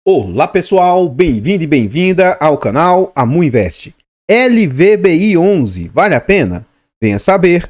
Olá pessoal, bem-vindo e bem-vinda ao canal Amu Invest. LVBI 11, vale a pena? Venha saber.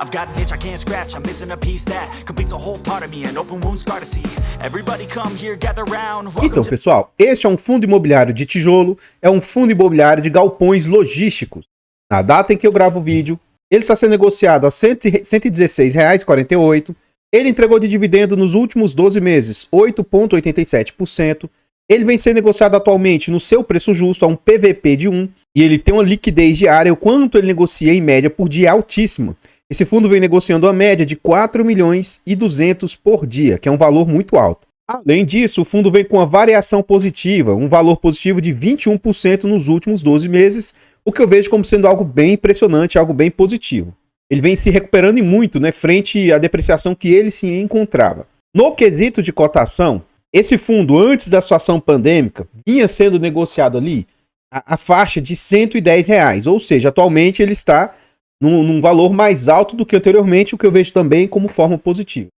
I've got an itch I can't scratch, I'm missing a piece that completes a whole part of me, an open wound scar to see. Everybody come here, gather round. Então pessoal, este é um fundo imobiliário de tijolo, é um fundo imobiliário de galpões logísticos. Na data em que eu gravo o vídeo, ele está sendo negociado a R$ 116,48. Ele entregou de dividendo nos últimos 12 meses 8,87%. Ele vem sendo negociado atualmente no seu preço justo a um PVP de 1. E ele tem uma liquidez diária, o quanto ele negocia em média por dia altíssima. Esse fundo vem negociando a média de 4.200.000 por dia, que é um valor muito alto. Além disso, o fundo vem com uma variação positiva, um valor positivo de 21% nos últimos 12 meses, o que eu vejo como sendo algo bem impressionante, algo bem positivo. Ele vem se recuperando e muito, né, frente à depreciação que ele se encontrava. No quesito de cotação, esse fundo, antes da situação pandêmica, vinha sendo negociado ali a faixa de R$ 110, ou seja, atualmente ele está num valor mais alto do que anteriormente, o que eu vejo também como forma positiva.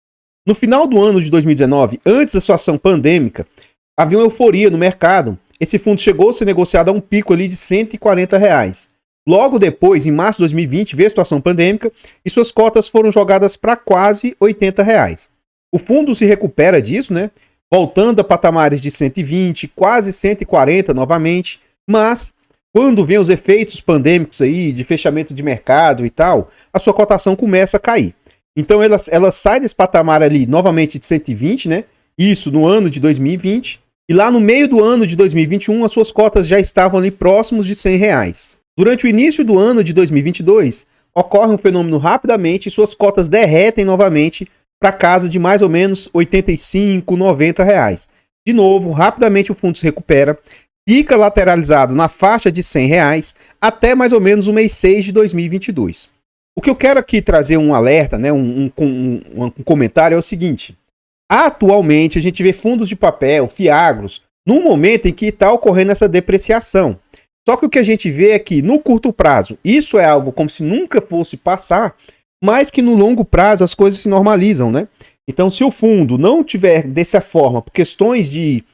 No final do ano de 2019, antes da situação pandêmica, havia uma euforia no mercado. Esse fundo chegou a ser negociado a um pico ali de R$ 140. Logo depois, em março de 2020, veio a situação pandêmica e suas cotas foram jogadas para quase R$ 80. O fundo se recupera disso, né? Voltando a patamares de 120, quase 140 novamente, mas quando vem os efeitos pandêmicos aí, de fechamento de mercado e tal, a sua cotação começa a cair. Então ela sai desse patamar ali novamente de 120, né? Isso no ano de 2020. E lá no meio do ano de 2021, as suas cotas já estavam ali próximos de R$ 100. Durante o início do ano de 2022, ocorre um fenômeno rapidamente e suas cotas derretem novamente para casa de mais ou menos R$ 85, R$ 90. De novo, rapidamente o fundo se recupera, fica lateralizado na faixa de R$ 100 até mais ou menos o mês 6 de 2022. O que eu quero aqui trazer um alerta, né, um comentário é o seguinte. Atualmente a gente vê fundos de papel, fiagros, num momento em que está ocorrendo essa depreciação. Só que o que a gente vê é que no curto prazo isso é algo como se nunca fosse passar, mas que no longo prazo as coisas se normalizam, né? Então se o fundo não tiver dessa forma, por questões de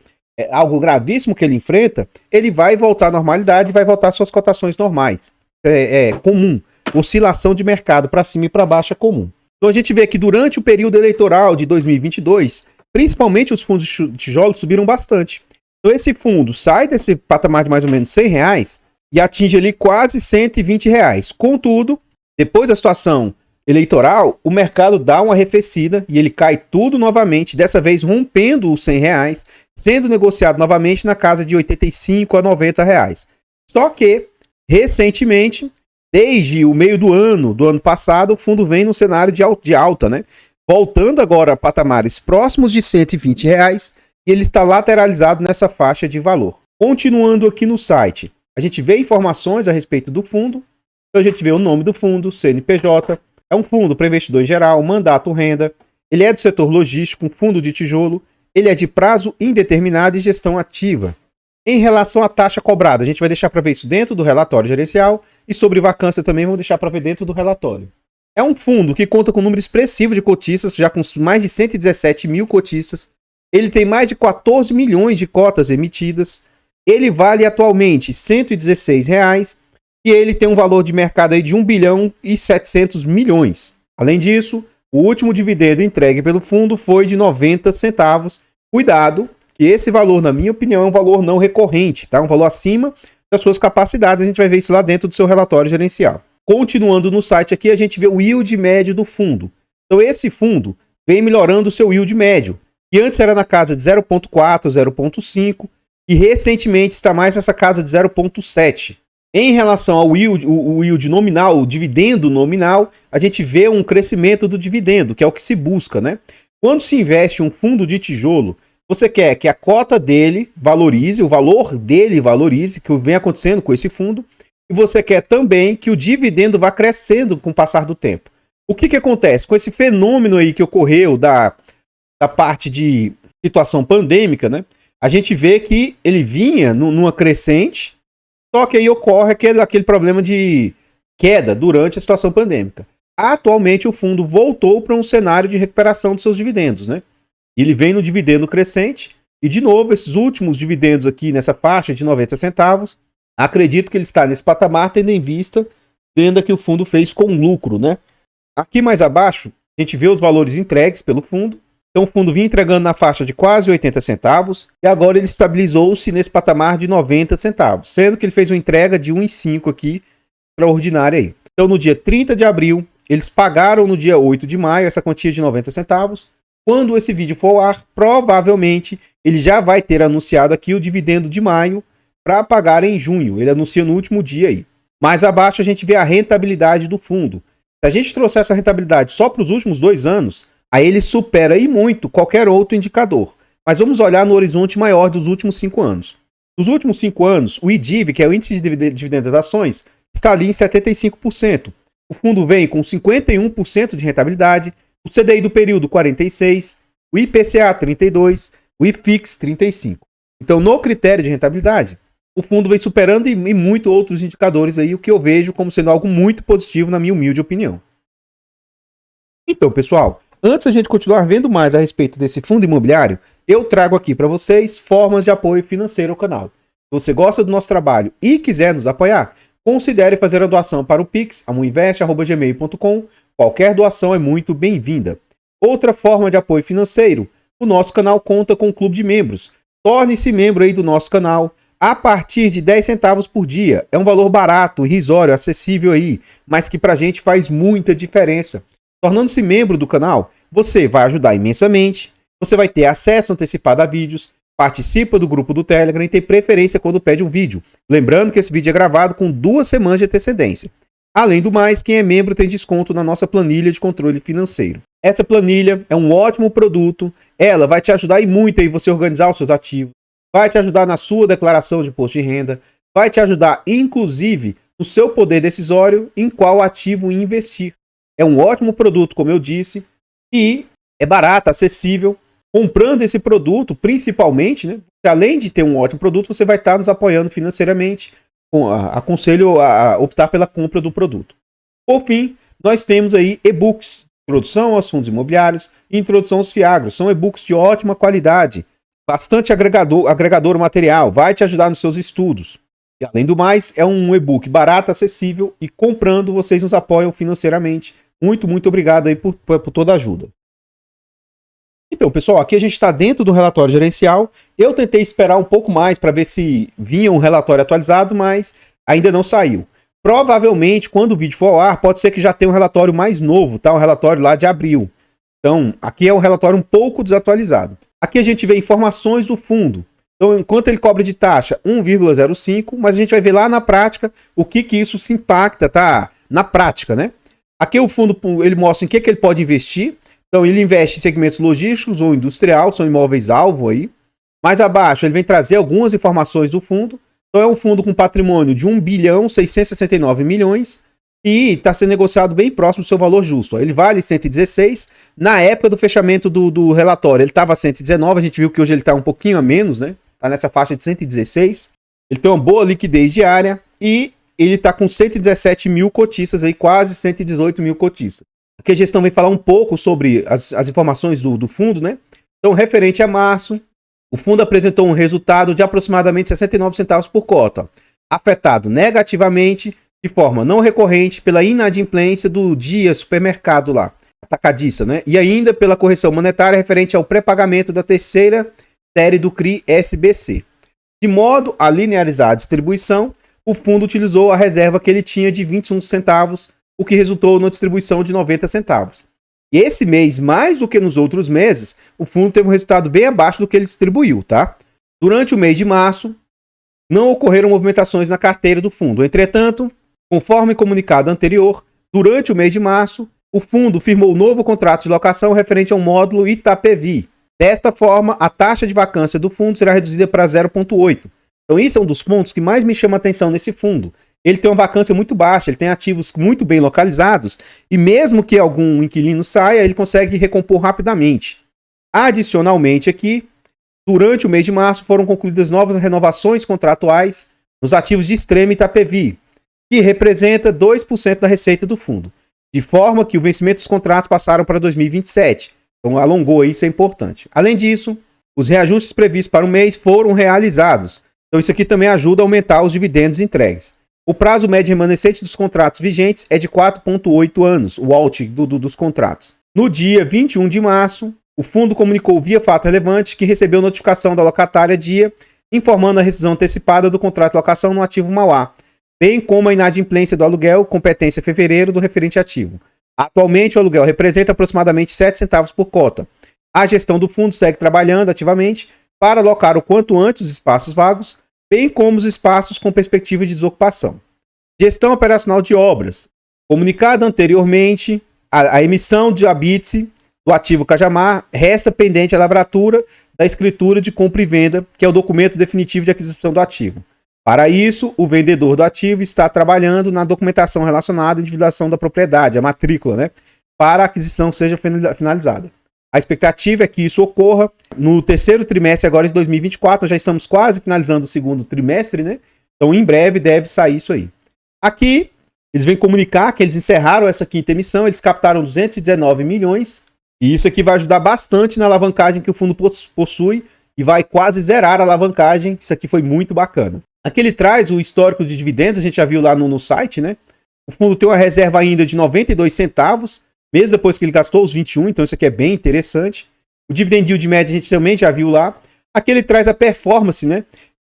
algo gravíssimo que ele enfrenta, ele vai voltar à normalidade e vai voltar às suas cotações normais. É comum. Oscilação de mercado para cima e para baixo é comum. Então a gente vê que durante o período eleitoral de 2022, principalmente os fundos de tijolo subiram bastante. Então esse fundo sai desse patamar de mais ou menos R$ 100 e atinge ali quase R$ 120. Contudo, depois da situação eleitoral, o mercado dá uma arrefecida e ele cai tudo novamente, dessa vez rompendo os R$ 100, sendo negociado novamente na casa de R$ 85 a R$ 90. Só que, recentemente, desde o meio do ano passado, o fundo vem no cenário de alta, né? Voltando agora a patamares próximos de R$ 120, e ele está lateralizado nessa faixa de valor. Continuando aqui no site, a gente vê informações a respeito do fundo. Então a gente vê o nome do fundo, CNPJ, é um fundo para investidor em geral, mandato renda, ele é do setor logístico, um fundo de tijolo, ele é de prazo indeterminado e gestão ativa. Em relação à taxa cobrada, a gente vai deixar para ver isso dentro do relatório gerencial e sobre vacância também vamos deixar para ver dentro do relatório. É um fundo que conta com um número expressivo de cotistas, já com mais de 117 mil cotistas. Ele tem mais de 14 milhões de cotas emitidas. Ele vale atualmente R$ 116 e ele tem um valor de mercado aí de 1 bilhão e 700 milhões. Além disso, o último dividendo entregue pelo fundo foi de 90 centavos. Cuidado, que esse valor, na minha opinião, é um valor não recorrente, tá? Um valor acima das suas capacidades, a gente vai ver isso lá dentro do seu relatório gerencial. Continuando no site aqui, a gente vê o yield médio do fundo. Então esse fundo vem melhorando o seu yield médio, que antes era na casa de 0,4, 0,5 e recentemente está mais nessa casa de 0,7. Em relação ao yield, o yield nominal, o dividendo nominal, a gente vê um crescimento do dividendo, que é o que se busca, né? Quando se investe em um fundo de tijolo, você quer que a cota dele valorize, o valor dele valorize, que vem acontecendo com esse fundo, e você quer também que o dividendo vá crescendo com o passar do tempo. O que acontece? Com esse fenômeno aí que ocorreu da parte de situação pandêmica, né? A gente vê que ele vinha numa crescente, só que aí ocorre aquele problema de queda durante a situação pandêmica. Atualmente o fundo voltou para um cenário de recuperação dos seus dividendos, né? Ele vem no dividendo crescente e, de novo, esses últimos dividendos aqui nessa faixa de 90 centavos, acredito que ele está nesse patamar tendo em vista venda que o fundo fez com lucro, né? Aqui mais abaixo, a gente vê os valores entregues pelo fundo. Então o fundo vinha entregando na faixa de quase 80 centavos e agora ele estabilizou-se nesse patamar de 90 centavos, sendo que ele fez uma entrega de 1,5 aqui, extraordinária aí. Então no dia 30 de abril, eles pagaram no dia 8 de maio essa quantia de 90 centavos. Quando esse vídeo for ao ar, provavelmente ele já vai ter anunciado aqui o dividendo de maio para pagar em junho. Ele anuncia no último dia aí. Mais abaixo a gente vê a rentabilidade do fundo. Se a gente trouxer essa rentabilidade só para os últimos 2 anos, aí ele supera aí muito qualquer outro indicador. Mas vamos olhar no horizonte maior dos últimos 5 anos. Nos últimos 5 anos, o IDIV, que é o índice de dividendos das ações, está ali em 75%. O fundo vem com 51% de rentabilidade, o CDI do período 46%, o IPCA 32%, o IFIX 35%. Então, no critério de rentabilidade, o fundo vem superando e muito outros indicadores aí, o que eu vejo como sendo algo muito positivo na minha humilde opinião. Então, pessoal, antes a gente continuar vendo mais a respeito desse fundo imobiliário, eu trago aqui para vocês formas de apoio financeiro ao canal. Se você gosta do nosso trabalho e quiser nos apoiar, considere fazer a doação para o Pix, amuinvest@gmail.com. Qualquer doação é muito bem-vinda. Outra forma de apoio financeiro, o nosso canal conta com um clube de membros. Torne-se membro aí do nosso canal a partir de 10 centavos por dia. É um valor barato, irrisório, acessível aí, mas que pra gente faz muita diferença. Tornando-se membro do canal, você vai ajudar imensamente, você vai ter acesso antecipado a vídeos, participa do grupo do Telegram e tem preferência quando pede um vídeo. Lembrando que esse vídeo é gravado com 2 semanas de antecedência. Além do mais, quem é membro tem desconto na nossa planilha de controle financeiro. Essa planilha é um ótimo produto, ela vai te ajudar e muito aí você organizar os seus ativos, vai te ajudar na sua declaração de imposto de renda, vai te ajudar inclusive no seu poder decisório em qual ativo investir. É um ótimo produto, como eu disse, e é barato, acessível. Comprando esse produto, principalmente, né, além de ter um ótimo produto, você vai estar nos apoiando financeiramente. Aconselho a optar pela compra do produto. Por fim, nós temos aí e-books, introdução aos fundos imobiliários e introdução aos FIAGROS. São e-books de ótima qualidade, bastante agregador material, vai te ajudar nos seus estudos. E além do mais, é um e-book barato, acessível e comprando vocês nos apoiam financeiramente. Muito, muito obrigado aí por toda a ajuda. Então, pessoal, aqui a gente está dentro do relatório gerencial. Eu tentei esperar um pouco mais para ver se vinha um relatório atualizado, mas ainda não saiu. Provavelmente, quando o vídeo for ao ar, pode ser que já tenha um relatório mais novo, tá? Um relatório lá de abril. Então, aqui é um relatório um pouco desatualizado. Aqui a gente vê informações do fundo. Então, enquanto ele cobra de taxa 1,05, mas a gente vai ver lá na prática o que isso se impacta, tá? Na prática, né? Aqui o fundo, ele mostra em que ele pode investir. Então, ele investe em segmentos logísticos ou industrial, são imóveis-alvo aí. Mais abaixo, ele vem trazer algumas informações do fundo. Então, é um fundo com patrimônio de 1.669 bilhões e está sendo negociado bem próximo do seu valor justo. Ele vale 116. Na época do fechamento do relatório, ele estava a 119. A gente viu que hoje ele está um pouquinho a menos, né? Está nessa faixa de 116. Ele tem uma boa liquidez diária e ele está com 117 mil cotistas, aí, quase 118 mil cotistas. Aqui a gestão vem falar um pouco sobre as informações do fundo, né? Então, referente a março, o fundo apresentou um resultado de aproximadamente 69 centavos por cota, afetado negativamente, de forma não recorrente, pela inadimplência do dia supermercado lá, atacadista, né? E ainda pela correção monetária referente ao pré-pagamento da terceira série do CRI SBC. De modo a linearizar a distribuição, o fundo utilizou a reserva que ele tinha de 21 centavos, o que resultou na distribuição de 90 centavos. E esse mês, mais do que nos outros meses, o fundo teve um resultado bem abaixo do que ele distribuiu, tá? Durante o mês de março, não ocorreram movimentações na carteira do fundo. Entretanto, conforme comunicado anterior, durante o mês de março, o fundo firmou um novo contrato de locação referente ao módulo Itapevi. Desta forma, a taxa de vacância do fundo será reduzida para 0,8. Então, isso é um dos pontos que mais me chama a atenção nesse fundo. Ele tem uma vacância muito baixa, ele tem ativos muito bem localizados e mesmo que algum inquilino saia, ele consegue recompor rapidamente. Adicionalmente aqui, durante o mês de março foram concluídas novas renovações contratuais nos ativos de Extrema Itapevi, que representa 2% da receita do fundo. de forma que o vencimento dos contratos passaram para 2027. Então alongou aí, isso é importante. Além disso, os reajustes previstos para o mês foram realizados. Então isso aqui também ajuda a aumentar os dividendos entregues. O prazo médio remanescente dos contratos vigentes é de 4,8 anos, o out dos contratos. No dia 21 de março, o fundo comunicou via fato relevante que recebeu notificação da locatária DIA, informando a rescisão antecipada do contrato de locação no ativo Mauá, bem como a inadimplência do aluguel, competência fevereiro do referente ativo. Atualmente, o aluguel representa aproximadamente 7 centavos por cota. A gestão do fundo segue trabalhando ativamente para alocar o quanto antes os espaços vagos, bem como os espaços com perspectiva de desocupação. Gestão operacional de obras. Comunicada anteriormente, a emissão de habite do ativo Cajamar resta pendente a lavratura da escritura de compra e venda, que é o documento definitivo de aquisição do ativo. Para isso, o vendedor do ativo está trabalhando na documentação relacionada à individuação da propriedade, a matrícula, né, para a aquisição seja finalizada. A expectativa é que isso ocorra no terceiro trimestre agora de 2024, nós já estamos quase finalizando o segundo trimestre, né? Então, em breve deve sair isso aí. Aqui, eles vêm comunicar que eles encerraram essa quinta emissão, eles captaram 219 milhões, e isso aqui vai ajudar bastante na alavancagem que o fundo possui, e vai quase zerar a alavancagem, isso aqui foi muito bacana. Aqui ele traz o histórico de dividendos, a gente já viu lá no site, né? O fundo tem uma reserva ainda de 92 centavos, mesmo depois que ele gastou os 21, então isso aqui é bem interessante. O dividend yield médio a gente também já viu lá. Aqui ele traz a performance, né?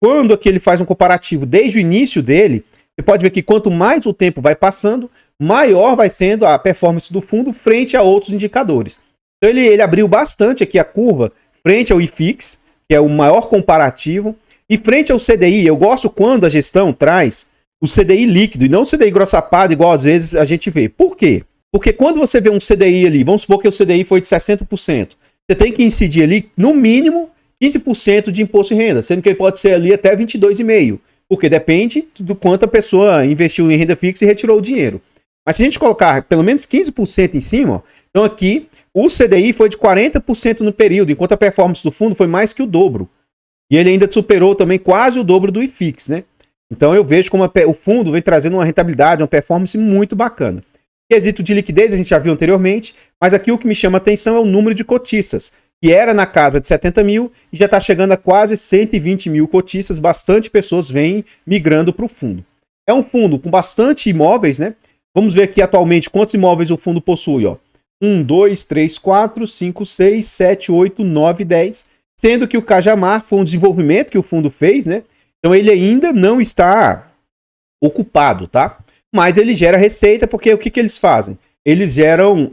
Quando aqui ele faz um comparativo desde o início dele, você pode ver que quanto mais o tempo vai passando, maior vai sendo a performance do fundo frente a outros indicadores. Então ele abriu bastante aqui a curva frente ao IFIX, que é o maior comparativo, e frente ao CDI. Eu gosto quando a gestão traz o CDI líquido e não o CDI grossapado, igual às vezes a gente vê. Por quê? Porque quando você vê um CDI ali, vamos supor que o CDI foi de 60%, você tem que incidir ali, no mínimo, 15% de imposto de renda, sendo que ele pode ser ali até 22,5%, porque depende do quanto a pessoa investiu em renda fixa e retirou o dinheiro. Mas se a gente colocar pelo menos 15% em cima, ó, então aqui o CDI foi de 40% no período, enquanto a performance do fundo foi mais que o dobro. E ele ainda superou também quase o dobro do IFIX, né? Então eu vejo como o fundo vem trazendo uma rentabilidade, uma performance muito bacana. Quesito de liquidez a gente já viu anteriormente, mas aqui o que me chama a atenção é o número de cotistas, que era na casa de 70 mil e já está chegando a quase 120 mil cotistas, bastante pessoas vêm migrando para o fundo. É um fundo com bastante imóveis, né? Vamos ver aqui atualmente quantos imóveis o fundo possui, ó. 1, 2, 3, 4, 5, 6, 7, 8, 9, 10, sendo que o Cajamar foi um desenvolvimento que o fundo fez, né? Então ele ainda não está ocupado, tá? Mas ele gera receita, porque o que eles fazem? Eles geram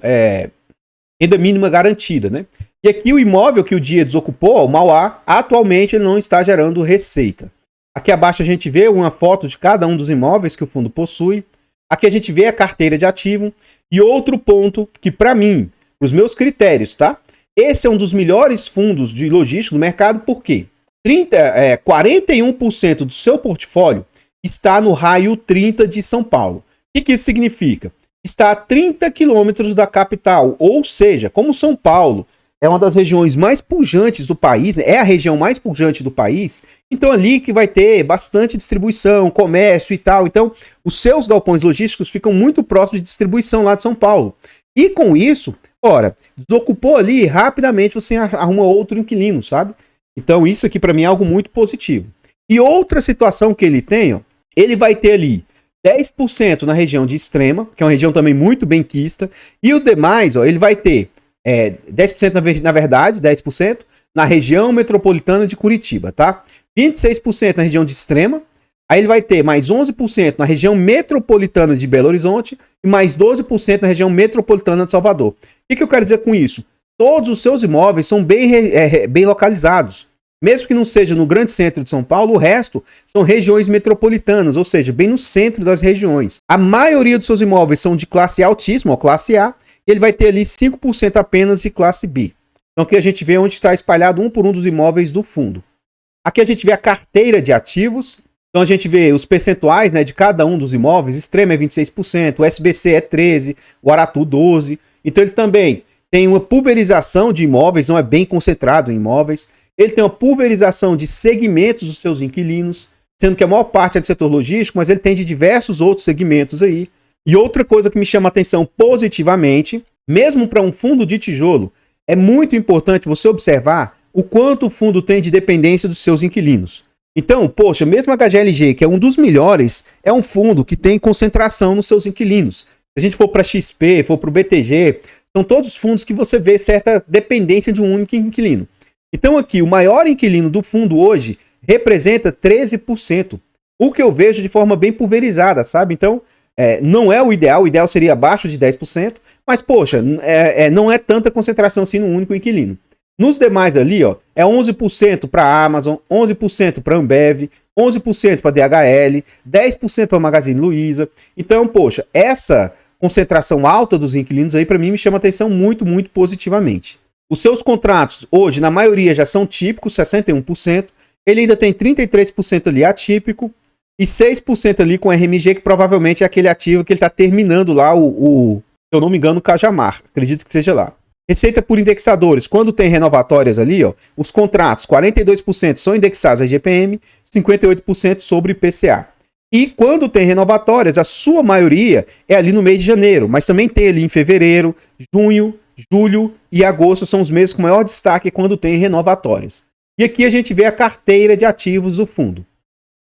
renda mínima garantida, né? E aqui o imóvel que o DIA desocupou, o Mauá, atualmente ele não está gerando receita. Aqui abaixo a gente vê uma foto de cada um dos imóveis que o fundo possui. Aqui a gente vê a carteira de ativo. E outro ponto que para mim, para os meus critérios, tá? Esse é um dos melhores fundos de logística do mercado, por quê? 41% do seu portfólio está no raio 30 de São Paulo. O que isso significa? Está a 30 quilômetros da capital, ou seja, como São Paulo é uma das regiões mais pujantes do país, né? É a região mais pujante do país, então ali que vai ter bastante distribuição, comércio e tal. Então, os seus galpões logísticos ficam muito próximos de distribuição lá de São Paulo. E com isso, ora, desocupou ali, rapidamente você arruma outro inquilino, sabe? Então, isso aqui para mim é algo muito positivo. E outra situação que ele tem, ó, ele vai ter ali 10% na região de Extrema, que é uma região também muito benquista, e o demais, ó, ele vai ter 10% na verdade, 10% na região metropolitana de Curitiba, tá? 26% na região de Extrema, aí ele vai ter mais 11% na região metropolitana de Belo Horizonte e mais 12% na região metropolitana de Salvador. O que eu quero dizer com isso? Todos os seus imóveis são bem localizados. Mesmo que não seja no grande centro de São Paulo, o resto são regiões metropolitanas, ou seja, bem no centro das regiões. A maioria dos seus imóveis são de classe altíssima, ou classe A, e ele vai ter ali 5% apenas de classe B. Então aqui a gente vê onde está espalhado um por um dos imóveis do fundo. Aqui a gente vê a carteira de ativos. Então a gente vê os percentuais, né, de cada um dos imóveis. Extrema é 26%, o SBC é 13%, o Aratu 12%. Então ele também tem uma pulverização de imóveis, não é bem concentrado em imóveis. Ele tem uma pulverização de segmentos dos seus inquilinos, sendo que a maior parte é do setor logístico, mas ele tem de diversos outros segmentos aí. E outra coisa que me chama a atenção positivamente, mesmo para um fundo de tijolo, é muito importante você observar o quanto o fundo tem de dependência dos seus inquilinos. Então, poxa, mesmo a HGLG, que é um dos melhores, é um fundo que tem concentração nos seus inquilinos. Se a gente for para XP, for para o BTG, são todos fundos que você vê certa dependência de um único inquilino. Então aqui, o maior inquilino do fundo hoje representa 13%, o que eu vejo de forma bem pulverizada, sabe? Então, não é o ideal seria abaixo de 10%, mas, poxa, não é tanta concentração assim no único inquilino. Nos demais ali, ó, é 11% para a Amazon, 11% para a Ambev, 11% para a DHL, 10% para a Magazine Luiza. Então, poxa, essa concentração alta dos inquilinos aí, para mim, me chama atenção muito, muito positivamente. Os seus contratos, hoje, na maioria, já são típicos, 61%. Ele ainda tem 33% ali atípico e 6% ali com RMG, que provavelmente é aquele ativo que ele está terminando lá, se eu não me engano, o Cajamar. Acredito que seja lá. Receita por indexadores. Quando tem renovatórias ali, ó, os contratos, 42% são indexados a IGPM, 58% sobre IPCA. E quando tem renovatórias, a sua maioria é ali no mês de janeiro, mas também tem ali em fevereiro, junho, julho e agosto são os meses com maior destaque quando tem renovatórias. E aqui a gente vê a carteira de ativos do fundo.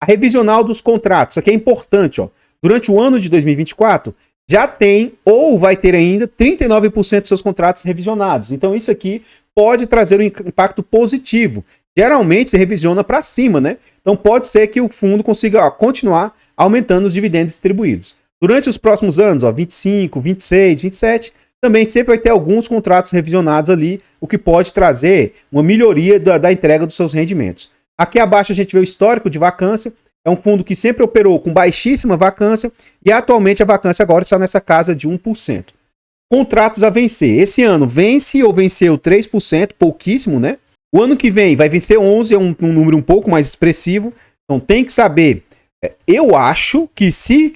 A revisional dos contratos, isso aqui é importante, ó. Durante o ano de 2024, já tem ou vai ter ainda 39% dos seus contratos revisionados. Então isso aqui pode trazer um impacto positivo. Geralmente se revisiona para cima, né? Então pode ser que o fundo consiga continuar aumentando os dividendos distribuídos. Durante os próximos anos, 25, 26, 27, também sempre vai ter alguns contratos revisionados ali, o que pode trazer uma melhoria da entrega dos seus rendimentos. Aqui abaixo a gente vê o histórico de vacância. É um fundo que sempre operou com baixíssima vacância e atualmente a vacância agora está nessa casa de 1%. Contratos a vencer. Esse ano vence ou venceu 3%, pouquíssimo, né? O ano que vem vai vencer 11%, é um número um pouco mais expressivo. Então tem que saber. Eu acho que se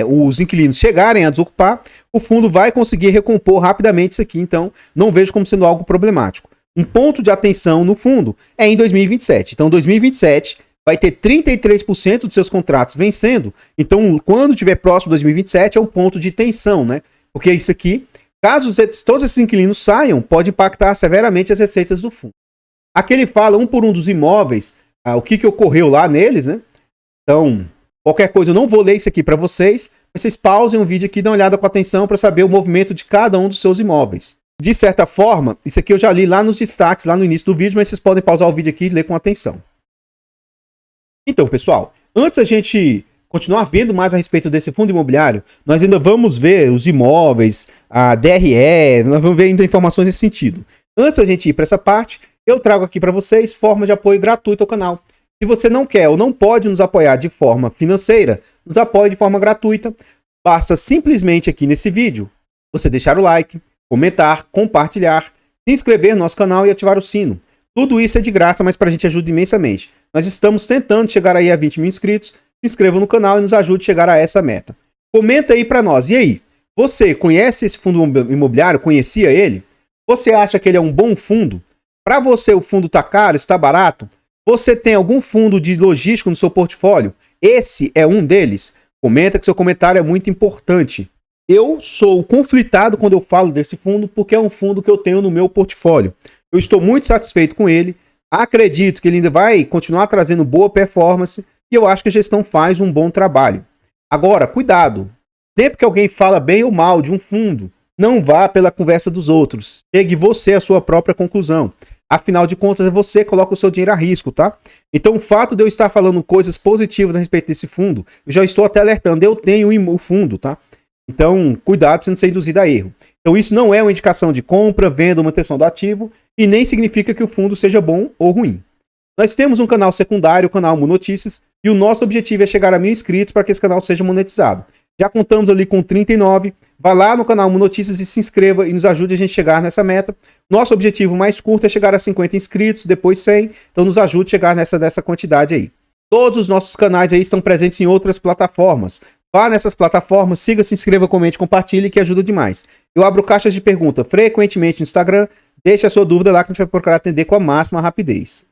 os inquilinos chegarem a desocupar, o fundo vai conseguir recompor rapidamente isso aqui. Então não vejo como sendo algo problemático. Um ponto de atenção no fundo é em 2027. Então 2027 vai ter 33% dos seus contratos vencendo. Então quando estiver próximo de 2027 é um ponto de tensão, né? Porque isso aqui, caso todos esses inquilinos saiam, pode impactar severamente as receitas do fundo. Aqui ele fala um por um dos imóveis, o que ocorreu lá neles, né? Então, qualquer coisa, eu não vou ler isso aqui para vocês. Vocês pausem o vídeo aqui e dêem uma olhada com atenção para saber o movimento de cada um dos seus imóveis. De certa forma, isso aqui eu já li lá nos destaques, lá no início do vídeo, mas vocês podem pausar o vídeo aqui e ler com atenção. Então, pessoal, antes a gente continuar vendo mais a respeito desse fundo imobiliário, nós ainda vamos ver os imóveis, a DRE, nós vamos ver ainda informações nesse sentido. Antes da gente ir para essa parte, eu trago aqui para vocês forma de apoio gratuito ao canal. Se você não quer ou não pode nos apoiar de forma financeira, nos apoie de forma gratuita. Basta simplesmente aqui nesse vídeo você deixar o like, comentar, compartilhar, se inscrever no nosso canal e ativar o sino. Tudo isso é de graça, mas para a gente ajuda imensamente. Nós estamos tentando chegar aí a 20 mil inscritos. Se inscreva no canal e nos ajude a chegar a essa meta. Comenta aí para nós. E aí? Você conhece esse fundo imobiliário? Conhecia ele? Você acha que ele é um bom fundo? Para você o fundo está caro? Está barato? Você tem algum fundo de logístico no seu portfólio? Esse é um deles? Comenta que seu comentário é muito importante. Eu sou conflitado quando eu falo desse fundo porque é um fundo que eu tenho no meu portfólio. Eu estou muito satisfeito com ele. Acredito que ele ainda vai continuar trazendo boa performance e eu acho que a gestão faz um bom trabalho. Agora, cuidado. Sempre que alguém fala bem ou mal de um fundo, não vá pela conversa dos outros. Chegue você à sua própria conclusão. Afinal de contas, é você que coloca o seu dinheiro a risco, tá? Então, o fato de eu estar falando coisas positivas a respeito desse fundo, eu já estou até alertando, eu tenho o fundo, tá? Então, cuidado para você não ser induzido a erro. Então, isso não é uma indicação de compra, venda ou manutenção do ativo e nem significa que o fundo seja bom ou ruim. Nós temos um canal secundário, o canal Mu Notícias, e o nosso objetivo é chegar a 1000 inscritos para que esse canal seja monetizado. Já contamos ali com 39. Vai lá no canal Mu Notícias e se inscreva e nos ajude a gente chegar nessa meta. Nosso objetivo mais curto é chegar a 50 inscritos, depois 100. Então nos ajude a chegar dessa quantidade aí. Todos os nossos canais aí estão presentes em outras plataformas. Vá nessas plataformas, siga, se inscreva, comente, compartilhe, que ajuda demais. Eu abro caixas de pergunta frequentemente no Instagram. Deixe a sua dúvida lá que a gente vai procurar atender com a máxima rapidez.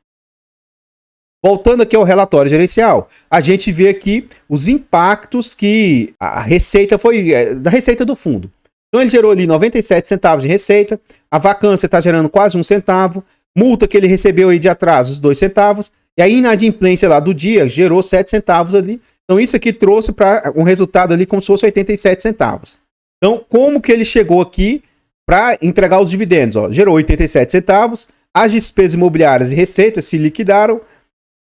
Voltando aqui ao relatório gerencial, a gente vê aqui os impactos que a receita foi da receita do fundo. Então ele gerou ali 97 centavos de receita, a vacância está gerando quase 1 centavo, multa que ele recebeu aí de atrasos 2 centavos, e a inadimplência lá do dia gerou 7 centavos ali. Então isso aqui trouxe para um resultado ali como se fosse 87 centavos. Então como que ele chegou aqui para entregar os dividendos? Ó, gerou 87 centavos, as despesas imobiliárias e receitas se liquidaram,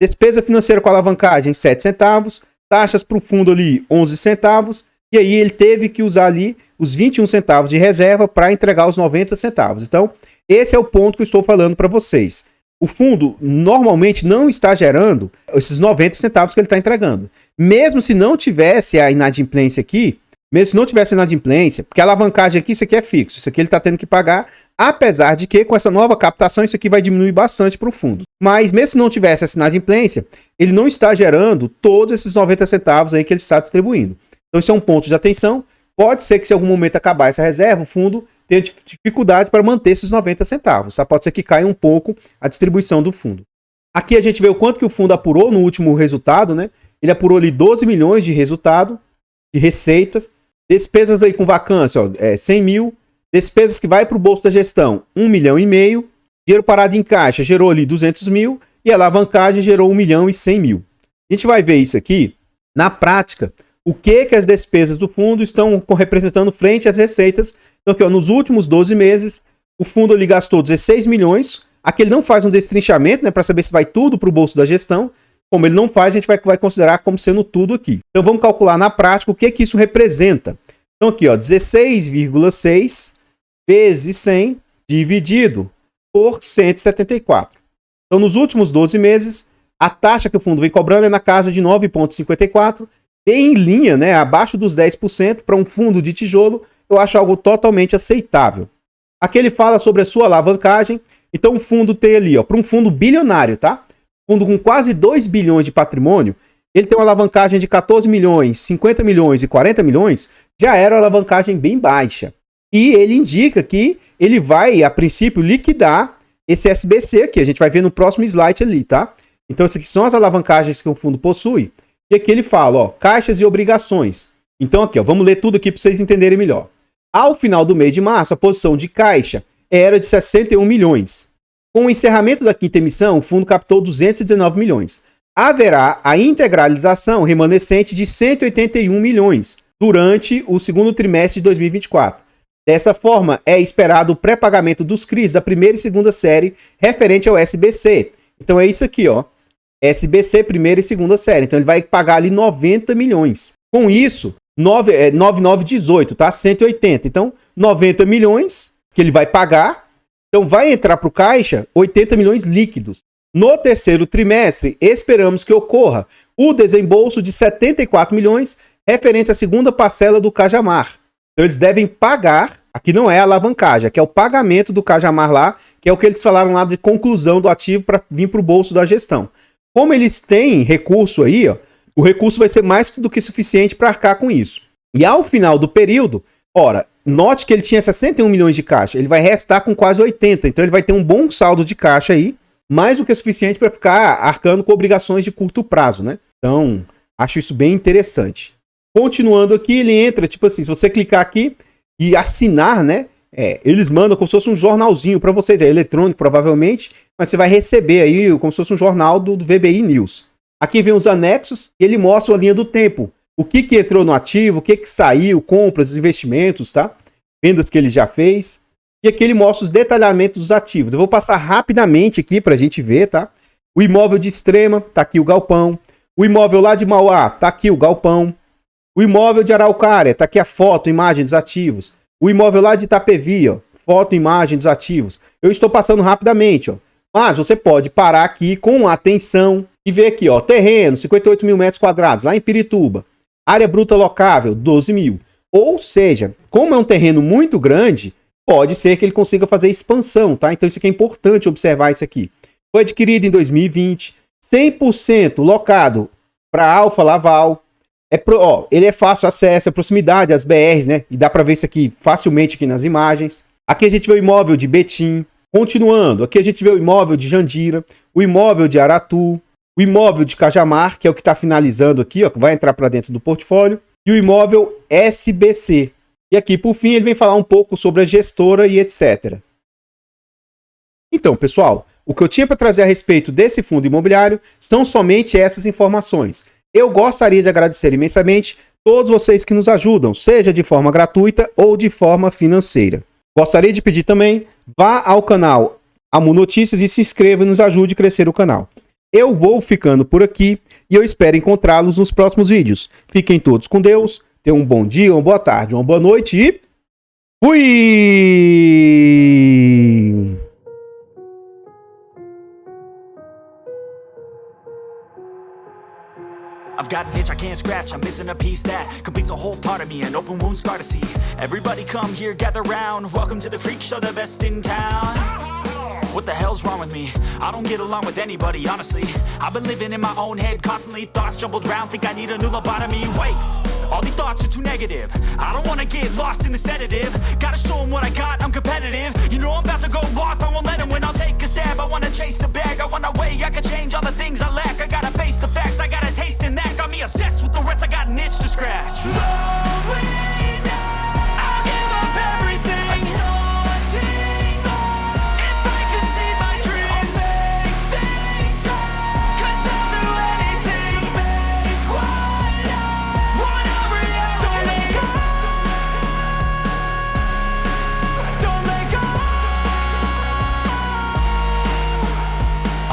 despesa financeira com alavancagem 7 centavos, taxas para o fundo ali 11 centavos, e aí ele teve que usar ali os 21 centavos de reserva para entregar os 90 centavos. Então esse é o ponto que eu estou falando para vocês. O fundo normalmente não está gerando esses 90 centavos que ele está entregando. Mesmo se não tivesse a inadimplência aqui, porque a alavancagem aqui, isso aqui é fixo, isso aqui ele está tendo que pagar, apesar de que com essa nova captação isso aqui vai diminuir bastante para o fundo. Mas mesmo se não tivesse essa inadimplência, ele não está gerando todos esses 90 centavos aí que ele está distribuindo. Então isso é um ponto de atenção. Pode ser que se em algum momento acabar essa reserva, o fundo tenha dificuldade para manter esses 90 centavos. Tá? Pode ser que caia um pouco a distribuição do fundo. Aqui a gente vê o quanto que o fundo apurou no último resultado, né? Ele apurou ali 12 milhões de resultado, de receitas. Despesas aí com vacância, ó, 100 mil. Despesas que vai para o bolso da gestão, 1,5 milhão. Dinheiro parado em caixa gerou ali 200 mil. E a alavancagem gerou 1,1 milhão. A gente vai ver isso aqui, na prática, o que as despesas do fundo estão representando frente às receitas. Então aqui, ó, nos últimos 12 meses, o fundo ali gastou 16 milhões. Aqui ele não faz um destrinchamento, né, para saber se vai tudo para o bolso da gestão. Como ele não faz, a gente vai considerar como sendo tudo aqui. Então vamos calcular na prática o que isso representa. Então aqui, ó, 16,6 vezes 100 dividido por 174. Então nos últimos 12 meses, a taxa que o fundo vem cobrando é na casa de 9,54, bem em linha, né, abaixo dos 10% para um fundo de tijolo. Eu acho algo totalmente aceitável. Aqui ele fala sobre a sua alavancagem. Então o fundo tem ali, ó, para um fundo bilionário, tá? Fundo com quase 2 bilhões de patrimônio, ele tem uma alavancagem de 14 milhões, 50 milhões e 40 milhões, já era uma alavancagem bem baixa. E ele indica que ele vai, a princípio, liquidar esse SBC, que a gente vai ver no próximo slide ali, tá? Então, essas aqui são as alavancagens que o fundo possui. E aqui ele fala, ó, caixas e obrigações. Então, aqui, ó, vamos ler tudo aqui para vocês entenderem melhor. Ao final do mês de março, a posição de caixa era de 61 milhões. Com o encerramento da quinta emissão, o fundo captou 219 milhões. Haverá a integralização remanescente de 181 milhões durante o segundo trimestre de 2024. Dessa forma, é esperado o pré-pagamento dos CRIs da primeira e segunda série referente ao SBC. Então é isso aqui, ó. SBC, primeira e segunda série. Então ele vai pagar ali 90 milhões. Com isso, 9918, tá? 180. Então, 90 milhões que ele vai pagar. Então vai entrar para o caixa 80 milhões líquidos. No terceiro trimestre, esperamos que ocorra o desembolso de 74 milhões referente à segunda parcela do Cajamar. Então eles devem pagar, aqui não é a alavancagem, aqui é o pagamento do Cajamar lá, que é o que eles falaram lá de conclusão do ativo para vir para o bolso da gestão. Como eles têm recurso aí, ó, o recurso vai ser mais do que suficiente para arcar com isso. E ao final do período, ora, note que ele tinha 61 milhões de caixa, ele vai restar com quase 80, então ele vai ter um bom saldo de caixa aí, mais do que suficiente para ficar arcando com obrigações de curto prazo, né? Então, acho isso bem interessante. Continuando aqui, ele entra, tipo assim, se você clicar aqui e assinar, né? Eles mandam como se fosse um jornalzinho para vocês, é eletrônico provavelmente, mas você vai receber aí como se fosse um jornal do VBI News. Aqui vem os anexos e ele mostra a linha do tempo. O que entrou no ativo, o que saiu, compras, investimentos, tá? Vendas que ele já fez. E aqui ele mostra os detalhamentos dos ativos. Eu vou passar rapidamente aqui pra gente ver, tá? O imóvel de Extrema, tá aqui o galpão. O imóvel lá de Mauá, tá aqui o galpão. O imóvel de Araucária, tá aqui a foto, imagem dos ativos. O imóvel lá de Itapevi, ó, foto, imagem dos ativos. Eu estou passando rapidamente, ó. Mas você pode parar aqui com atenção e ver aqui, ó, terreno, 58 mil metros quadrados, lá em Pirituba. Área bruta locável, 12 mil. Ou seja, como é um terreno muito grande, pode ser que ele consiga fazer expansão, tá? Então isso aqui é importante observar isso aqui. Foi adquirido em 2020, 100% locado para Alfa Laval. Ele é fácil acesso, é proximidade às BRs, né? E dá para ver isso aqui facilmente aqui nas imagens. Aqui a gente vê o imóvel de Betim. Continuando, aqui a gente vê o imóvel de Jandira, o imóvel de Aratu. o imóvel de Cajamar, que é o que está finalizando aqui, ó, que vai entrar para dentro do portfólio, e o imóvel SBC. E aqui, por fim, ele vem falar um pouco sobre a gestora e etc. Então, pessoal, o que eu tinha para trazer a respeito desse fundo imobiliário são somente essas informações. Eu gostaria de agradecer imensamente todos vocês que nos ajudam, seja de forma gratuita ou de forma financeira. Gostaria de pedir também, vá ao canal Amu Notícias e se inscreva e nos ajude a crescer o canal. Eu vou ficando por aqui e eu espero encontrá-los nos próximos vídeos. Fiquem todos com Deus, tenham um bom dia, uma boa tarde, uma boa noite e fui! I've got an itch I can't scratch, I'm missing a piece that completes a whole part of me, an open wound scar to see. Everybody come here, gather round, welcome to the freak show, the best in town. What the hell's wrong with me? I don't get along with anybody, honestly. I've been living in my own head constantly, thoughts jumbled around, think I need a new lobotomy. Wait, all these thoughts are too negative, I don't wanna get lost in the sedative. Gotta show them what I got, I'm competitive. You know I'm about to go off, I won't let them win, I'll take a stab. I wanna chase the bag, I wanna weigh, I can change all the things I lack. I gotta face the facts, I gotta taste in that. Got me obsessed with the rest, I got an itch to scratch. I'll give up everything. If I could see my dreams, I'll make things right. 'Cause I'll do anything to make what I wanna reality. Don't let go. Don't let go.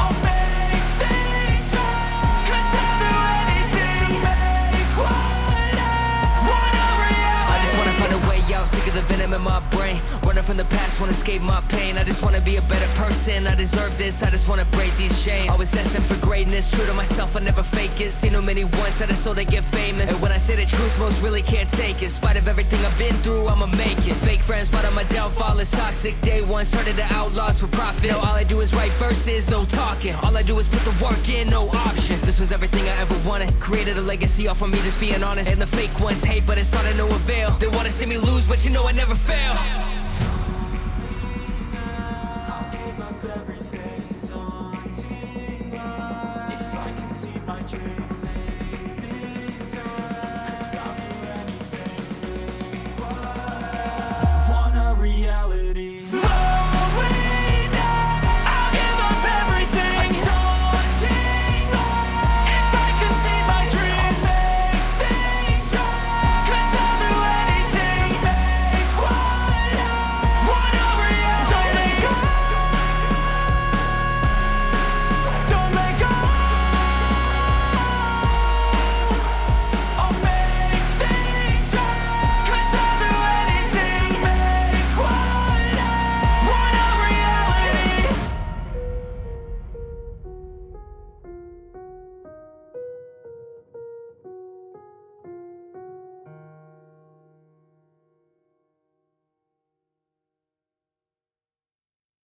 I'll make things right. 'Cause I'll do anything to make what I wanna reality. I just wanna find a way out, sick of the venom in my brain. Running from the past, wanna escape my pain. I just wanna be a better person, I deserve this, I just wanna break these chains. Always asking for greatness, true to myself, I never fake it. Seen too many once, I just so they get famous. And when I say the truth, most really can't take it. In spite of everything I've been through, I'ma make it. Fake friends, but on my downfall is toxic. Day one, started to outlaws for profit. Now all I do is write verses, no talking. All I do is put the work in, no option. This was everything I ever wanted. Created a legacy off of me, just being honest. And the fake ones hate, but it's all to no avail. They wanna see me lose, but you know I never fail. I'll give up everything, daunting if I can see my dream, make things right. 'Cause I'll do anything, what I want a reality.